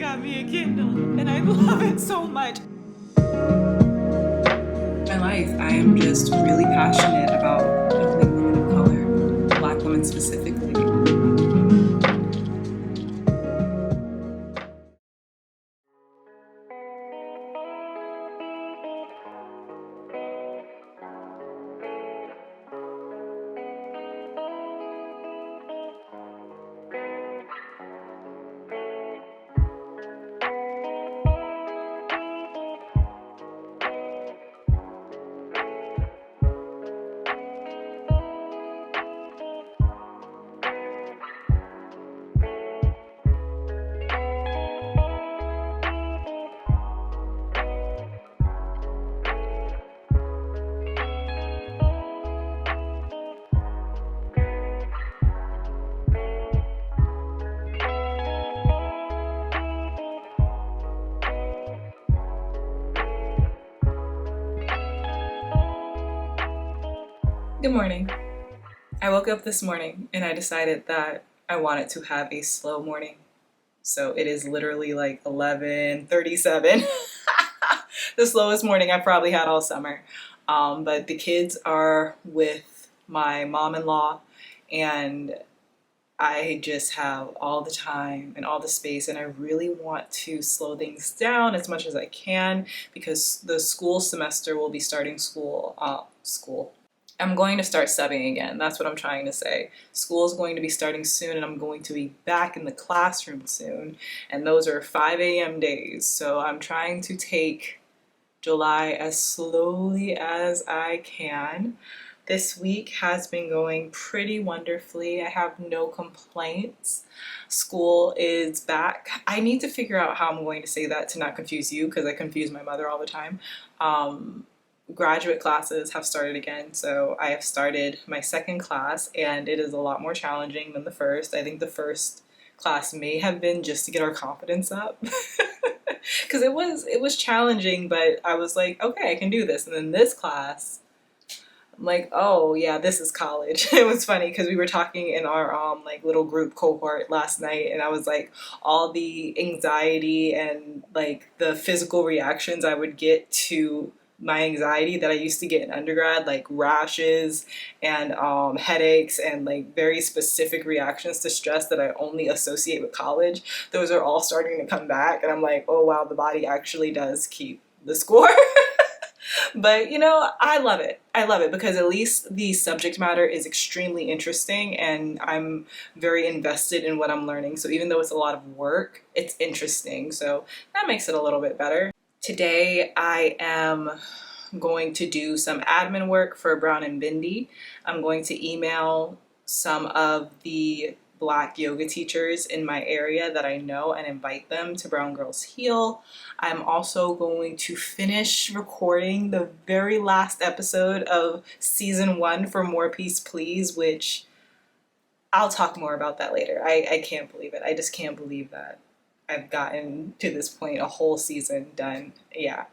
got me a Kindle, and I love it so much. My life, I am just really passionate about helping women of color, Black women specifically. Good morning. I woke up this morning and I decided that I wanted to have a slow morning. So it is literally like 11:37. The slowest morning I probably had all summer. But the kids are with my mom-in-law and I just have all the time and all the space, and I really want to slow things down as much as I can because the school semester will be starting school. I'm going to start subbing again. That's what I'm trying to say. School is going to be starting soon, and I'm going to be back in the classroom soon. And those are 5 a.m. days. So I'm trying to take July as slowly as I can. This week has been going pretty wonderfully. I have no complaints. School is back. I need to figure out how I'm going to say that to not confuse you because I confuse my mother all the time. Graduate classes have started again, so I have started my second class and it is a lot more challenging than the first. I think the first class may have been just to get our confidence up because it was challenging, but I was like, okay, I can do this. And then this class, I'm like, oh yeah, this is college. It was funny because we were talking in our like little group cohort last night, and I was like, all the anxiety and like the physical reactions I would get to my anxiety that I used to get in undergrad, like rashes and headaches and like very specific reactions to stress that I only associate with college, those are all starting to come back. And I'm like, oh wow, the body actually does keep the score. But you know, I love it. I love it because at least the subject matter is extremely interesting and I'm very invested in what I'm learning. So even though it's a lot of work, it's interesting. So that makes it a little bit better. Today I am going to do some admin work for Brown and Bindi. I'm going to email some of the Black yoga teachers in my area that I know and invite them to Brown Girls Heal. I'm also going to finish recording the very last episode of season 1 for More Peace Please, which I'll talk more about that later. I can't believe it. I just can't believe that I've gotten to this point, a whole season done. Yeah.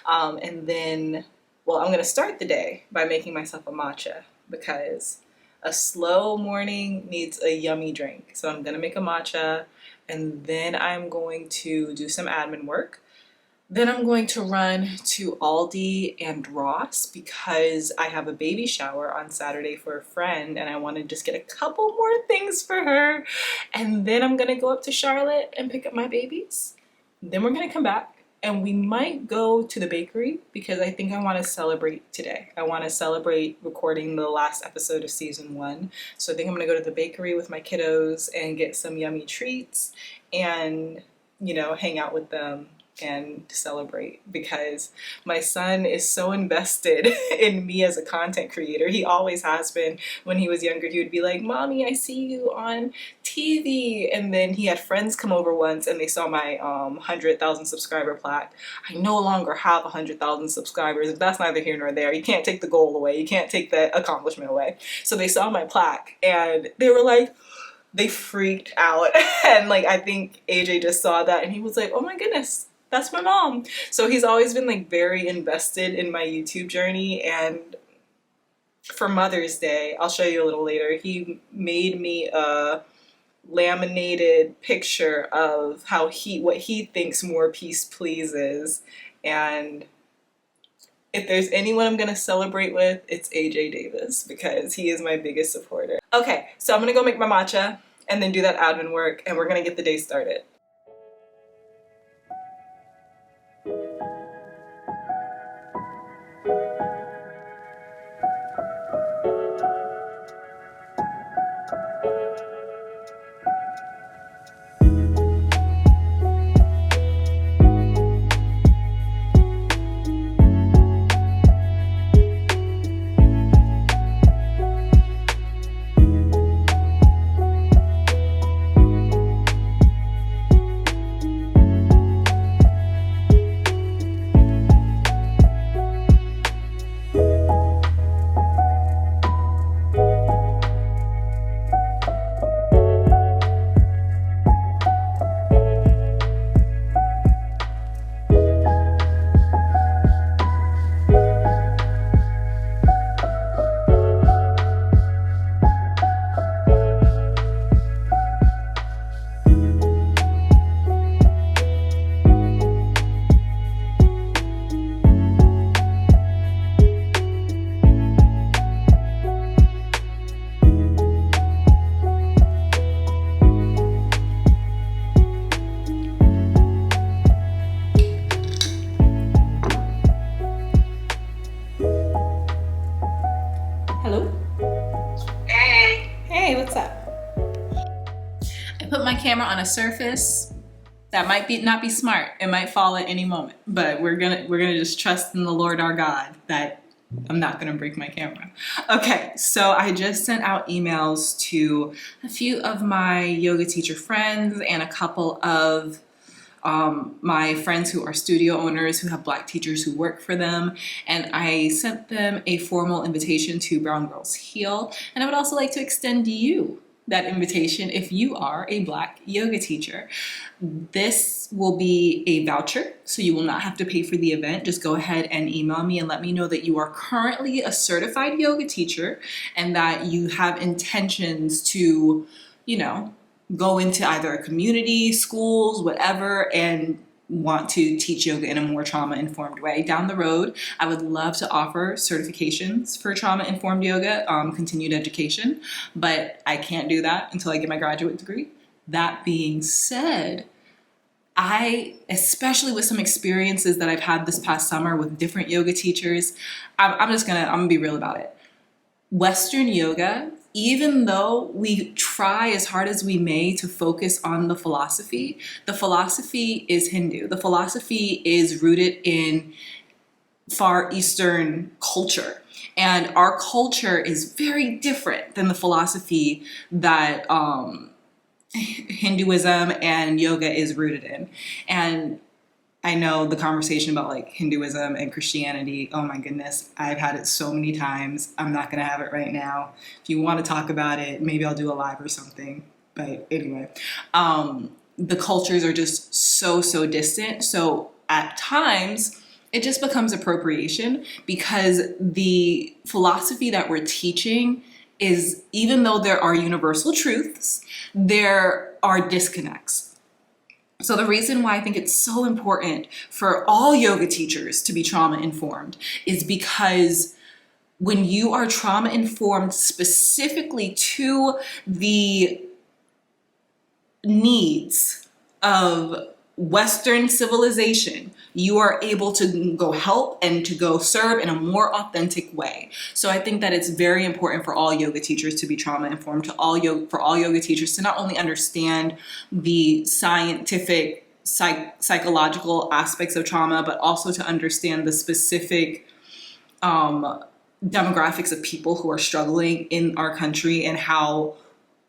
And then, well, I'm gonna start the day by making myself a matcha because a slow morning needs a yummy drink. So I'm gonna make a matcha and then I'm going to do some admin work. Then I'm going to run to Aldi and Ross because I have a baby shower on Saturday for a friend and I want to just get a couple more things for her. And then I'm going to go up to Charlotte and pick up my babies. Then we're going to come back and we might go to the bakery because I think I want to celebrate today. I want to celebrate recording the last episode of season 1. So I think I'm going to go to the bakery with my kiddos and get some yummy treats and, you know, hang out with them and celebrate because my son is so invested in me as a content creator. He always has been. When he was younger, he would be like, Mommy, I see you on TV. And then he had friends come over once and they saw my 100,000 subscriber plaque. I no longer have 100,000 subscribers, but that's neither here nor there. You can't take the goal away. You can't take the accomplishment away. So they saw my plaque and they were like, they freaked out. And like, I think AJ just saw that and he was like, oh my goodness, that's my mom. So he's always been like very invested in my YouTube journey. And for Mother's Day, I'll show you a little later, he made me a laminated picture of what he thinks more peace pleases. And if there's anyone I'm gonna celebrate with, it's AJ Davis, because he is my biggest supporter. Okay, so I'm gonna go make my matcha and then do that admin work, and we're gonna get the day started. Hello? Hey. Hey, what's up? I put my camera on a surface that might not be smart. It might fall at any moment, but we're gonna just trust in the Lord our God that I'm not gonna break my camera. Okay, so I just sent out emails to a few of my yoga teacher friends and a couple of my friends who are studio owners who have Black teachers who work for them, and I sent them a formal invitation to Brown Girls Heal, and I would also like to extend to you that invitation if you are a Black yoga teacher. This will be a voucher, so you will not have to pay for the event. Just go ahead and email me and let me know that you are currently a certified yoga teacher and that you have intentions to, go into either a community, schools, whatever, and want to teach yoga in a more trauma-informed way. Down the road, I would love to offer certifications for trauma-informed yoga, continued education, but I can't do that until I get my graduate degree. That being said, especially with some experiences that I've had this past summer with different yoga teachers, I'm gonna be real about it. Western yoga, even though we try as hard as we may to focus on the philosophy is Hindu. The philosophy is rooted in Far Eastern culture. And our culture is very different than the philosophy that Hinduism and yoga is rooted in. And I know the conversation about like Hinduism and Christianity, oh my goodness, I've had it so many times. I'm not gonna have it right now. If you want to talk about it, maybe I'll do a live or something. But anyway, the cultures are just so distant. So at times, it just becomes appropriation because the philosophy that we're teaching is, even though there are universal truths, there are disconnects. So the reason why I think it's so important for all yoga teachers to be trauma informed is because when you are trauma informed specifically to the needs of Western civilization, you are able to go help and to go serve in a more authentic way. So I think that it's very important for all yoga teachers to be trauma informed, for all yoga teachers to not only understand the scientific, psychological aspects of trauma, but also to understand the specific demographics of people who are struggling in our country and how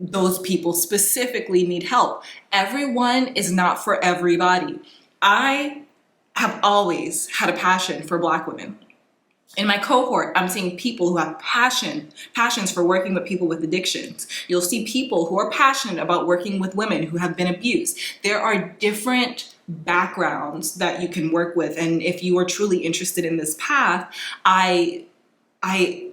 those people specifically need help. Everyone is not for everybody. I have always had a passion for Black women. In my cohort, I'm seeing people who have passions for working with people with addictions. You'll see people who are passionate about working with women who have been abused. There are different backgrounds that you can work with. And if you are truly interested in this path, I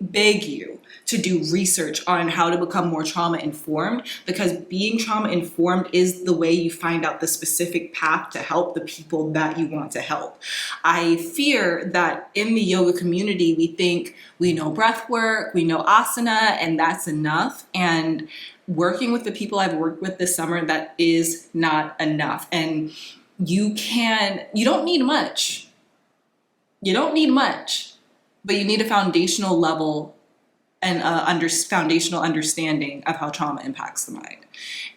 beg you to do research on how to become more trauma informed, because being trauma informed is the way you find out the specific path to help the people that you want to help. I fear that in the yoga community, we think we know breath work, we know asana, and that's enough. And working with the people I've worked with this summer, that is not enough. And you don't need much. You don't need much, but you need a foundational level and foundational understanding of how trauma impacts the mind.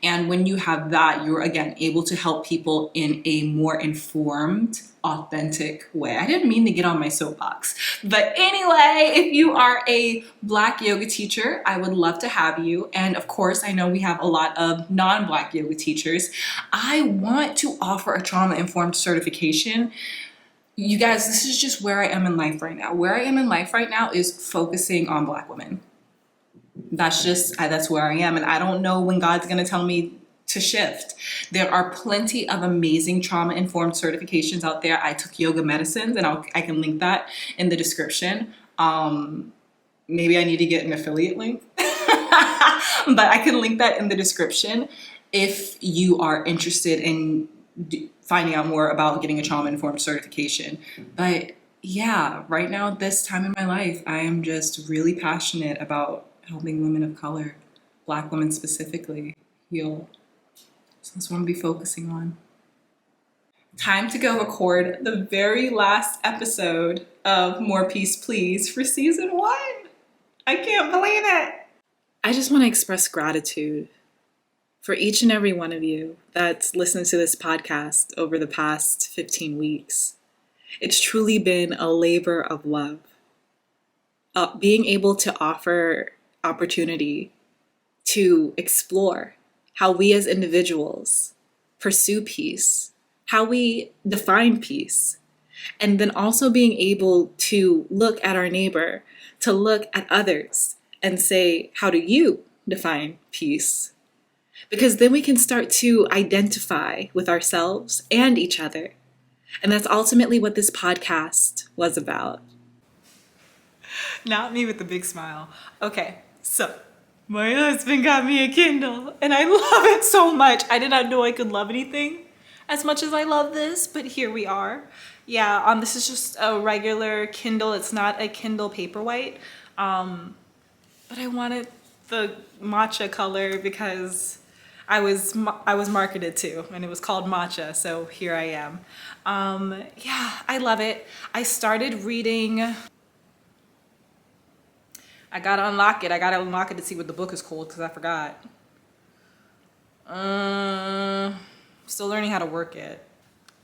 And when you have that, you're again able to help people in a more informed, authentic way. I didn't mean to get on my soapbox, but anyway, if you are a Black yoga teacher, I would love to have you. And of course, I know we have a lot of non-Black yoga teachers. I want to offer a trauma-informed certification. You guys, this is just where I am in life right now. Where I am in life right now is focusing on Black women. That's where I am. And I don't know when God's going to tell me to shift. There are plenty of amazing trauma-informed certifications out there. I took yoga medicines, and I can link that in the description. Maybe I need to get an affiliate link, but I can link that in the description if you are interested in finding out more about getting a trauma-informed certification. But yeah, right now at this time in my life, I am just really passionate about helping women of color, Black women specifically, heal. So that's what I'm gonna be focusing on. Time to go record the very last episode of More Peace Please for season 1. I can't believe it. I just want to express gratitude for each and every one of you that's listened to this podcast over the past 15 weeks. It's truly been a labor of love. Being able to offer opportunity to explore how we as individuals pursue peace, how we define peace, and then also being able to look at our neighbor, to look at others and say, how do you define peace? Because then we can start to identify with ourselves and each other. And that's ultimately what this podcast was about. Not me with the big smile. Okay, so my husband got me a Kindle and I love it so much. I did not know I could love anything as much as I love this, but here we are. Yeah, this is just a regular Kindle. It's not a Kindle Paperwhite, but I wanted the matcha color because I was marketed to, and it was called matcha, so here I am. Yeah, I love it. I started reading. I gotta unlock it. To see what the book is called because I forgot. Still learning how to work it.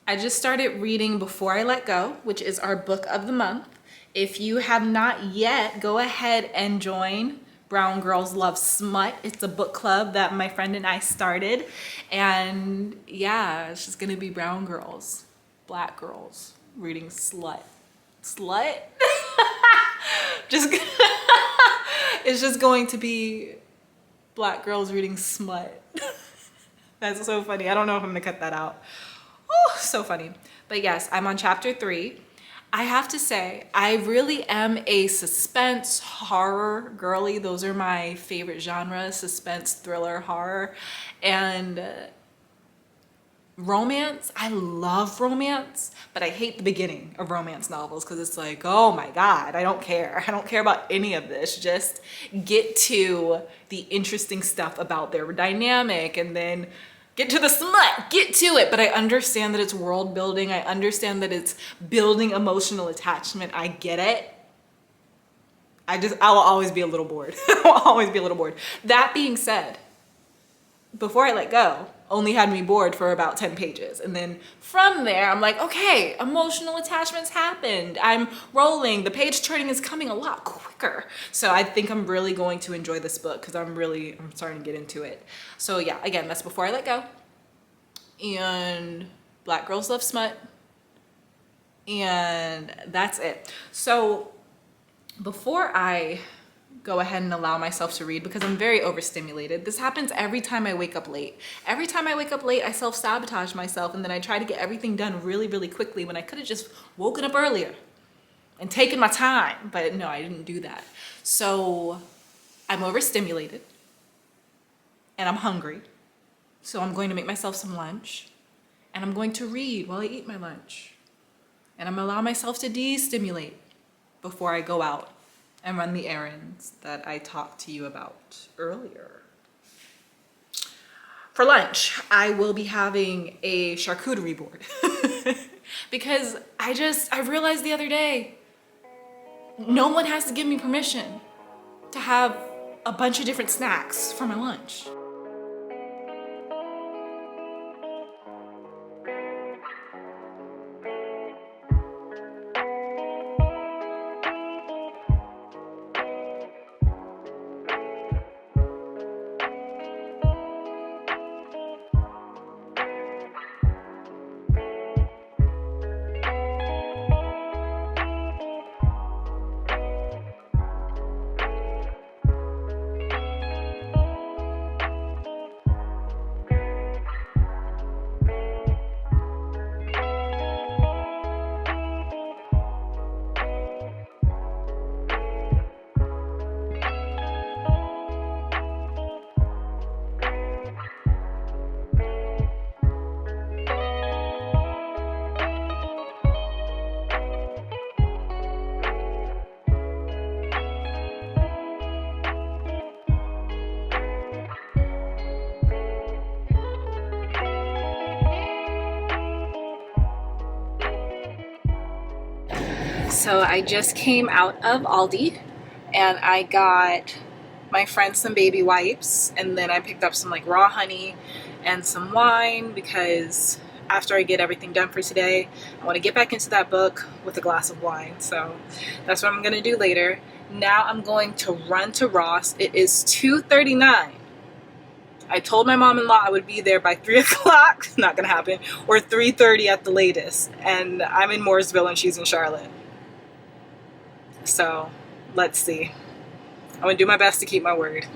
I just started reading Before I Let Go, which is our book of the month. If you have not yet, go ahead and join Brown Girls Love Smut. It's a book club that my friend and I started. And yeah, it's just gonna be brown girls, Black girls reading slut. Slut? It's just going to be Black girls reading smut. That's so funny. I don't know if I'm gonna cut that out. Oh, so funny. But yes, I'm on chapter 3. I have to say, I really am a suspense horror girly. Those are my favorite genres: suspense, thriller, horror. And romance, I love romance, but I hate the beginning of romance novels because it's like, oh my God, I don't care. I don't care about any of this. Just get to the interesting stuff about their dynamic and then get to the smut, get to it. But I understand that it's world building. I understand that it's building emotional attachment. I get it. I will always be a little bored. I'll always be a little bored. That being said, Before I Let Go only had me bored for about 10 pages. And then from there, I'm like, okay, emotional attachments happened. I'm rolling. The page turning is coming a lot quicker. So I think I'm really going to enjoy this book because I'm starting to get into it. So yeah, again, that's Before I Let Go. And Black Girls Love Smut. And that's it. So before I go ahead and allow myself to read, because I'm very overstimulated. This happens every time I wake up late. Every time I wake up late, I self-sabotage myself, and then I try to get everything done really, really quickly when I could have just woken up earlier and taken my time. But no, I didn't do that. So I'm overstimulated and I'm hungry. So I'm going to make myself some lunch and I'm going to read while I eat my lunch. And I'm gonna allow myself to de-stimulate before I go out and run the errands that I talked to you about earlier. For lunch, I will be having a charcuterie board because I realized the other day, no one has to give me permission to have a bunch of different snacks for my lunch. So I just came out of Aldi and I got my friend some baby wipes, and then I picked up some like raw honey and some wine because after I get everything done for today, I want to get back into that book with a glass of wine. So that's what I'm going to do later. Now I'm going to run to Ross. It is 2:39. I told my mom-in-law I would be there by 3 o'clock, not going to happen, or 3:30 at the latest. And I'm in Mooresville and she's in Charlotte. So let's see. I'm gonna do my best to keep my word.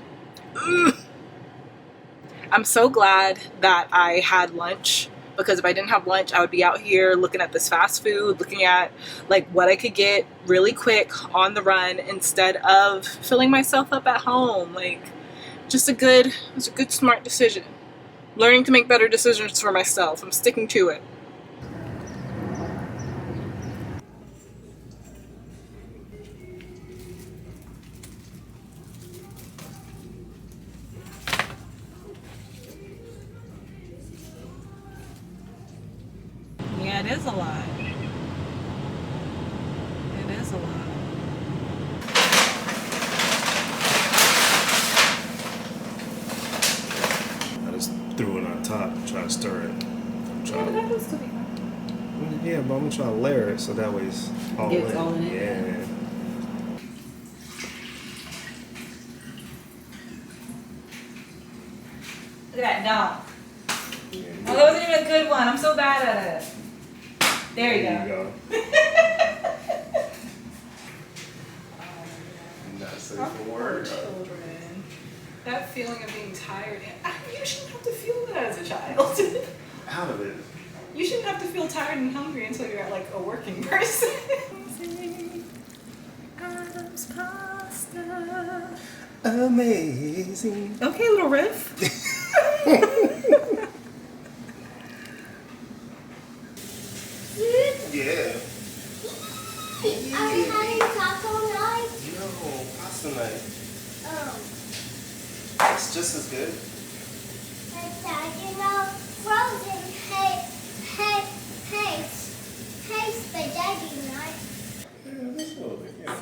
I'm so glad that I had lunch, because if I didn't have lunch, I would be out here looking at this fast food, looking at like what I could get really quick on the run instead of filling myself up at home. Like, it's a good smart decision. Learning to make better decisions for myself. I'm sticking to it. Yeah, it is a lot. It is a lot. I just threw it on top and tried to stir it. I'm trying Yeah, that was to be fine. yeah, but I'm gonna try to layer it so that way it's all Gets in. all in it? Yeah. Look at that dog. Yeah, Oh, that wasn't even a good one. I'm so bad at it. There you go. Not safe for work. Children. That feeling of being tired. You shouldn't have to feel that as a child. Out of it. You shouldn't have to feel tired and hungry until you're like a working person. Adam's pasta. Amazing. Okay, little riff. Yeah. Are we having taco night? Yo, pasta night. Oh, It's just as good. but frozen hay spaghetti night. Yeah, this little bit. Yeah.